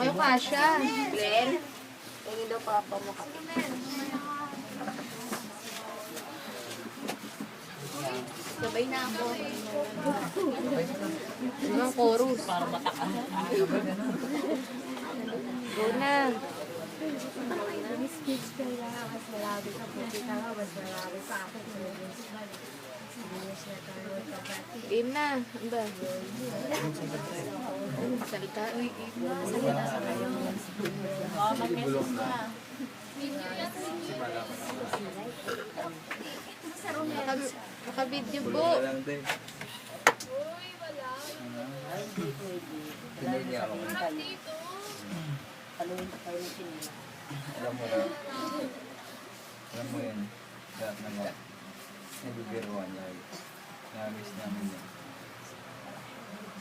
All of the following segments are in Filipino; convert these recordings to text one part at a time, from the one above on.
kayo kasha. Glenn, tingin daw papa mo ka. Sabay na ako. Ano ang chorus? Para mataka. Go na. Speech ka lang, mas malabi ka po. Kita ka, mas malabi pa ako. Game na. Ano ba? Salita. Uy, Salita sa kayo. Mag-message na. Naka-video po. Paluin pa kayo ng sinila. Alam mo yun, lahat ng mga nabibiruan niya. Na-miss namin yun.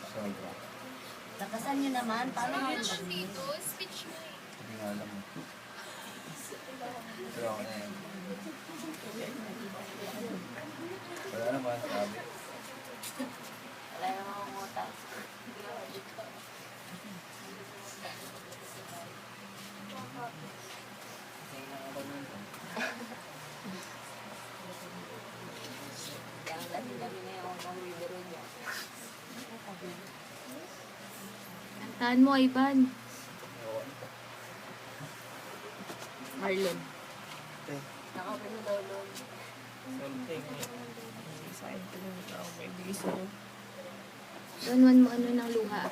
Sobra. Lakasan nyo naman. Paano nga naman? Hindi nga alam mo. Pero ako na yun. Wala naman, sabi. Wala yung mga umutas. Ang dami-dami na yung bibiro niya. Kantahan mo, Ivan. Marlon. Nakapin mo daw doon. Doon mo ano ng luha.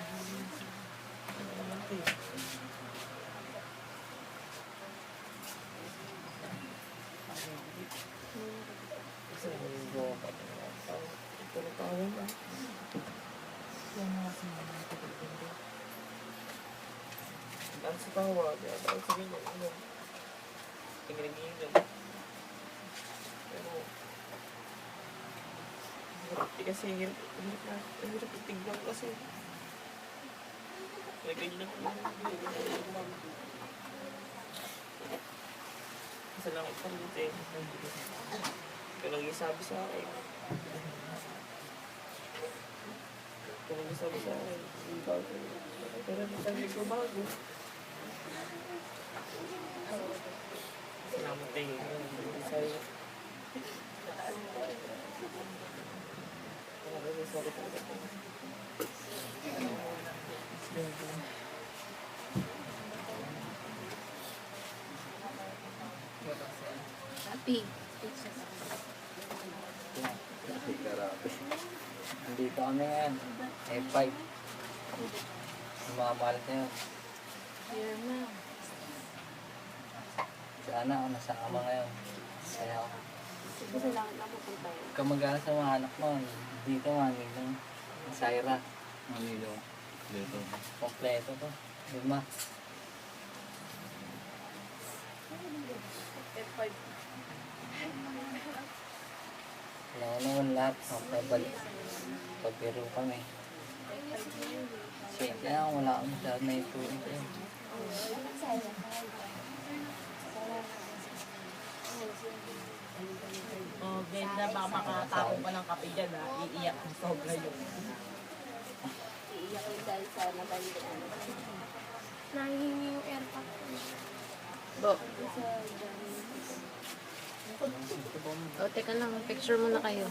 Ang sa tawa, ang sa ganyan, ano, tingin-tingin. Pero, kasi hirap itignan kasi. Kaya ganyan ako. Kasi lang ito dito eh. Kaya lang isabi sa akin. Kaya lang isabi sa akin. Pero hindi ko bago. Salamat tayo. Sorry. Sorry talaga. Happy. Nandito kami ngayon. F5. Yung mga malat na yun. Here na. Sana ako nasama ngayon. Kaya ako. Kasi lang napupunta yun. Kamagana sa mga anak mo. Dito manig ng Syra. Manilo. Dito. Kompleto to. Lima. F5. Kaya ko naman lahat. Pabalik. Pagbiro kami. Kaya ako wala akong masyadong na ito. Oh, Glenda, baka makatao pa ng kape dyan ha. Iiyak ng sobra yun. Iiyak yung dahil sa nabalitaan. Nangihingi yung airpack. Bo. O, teka lang. Picture muna kayo.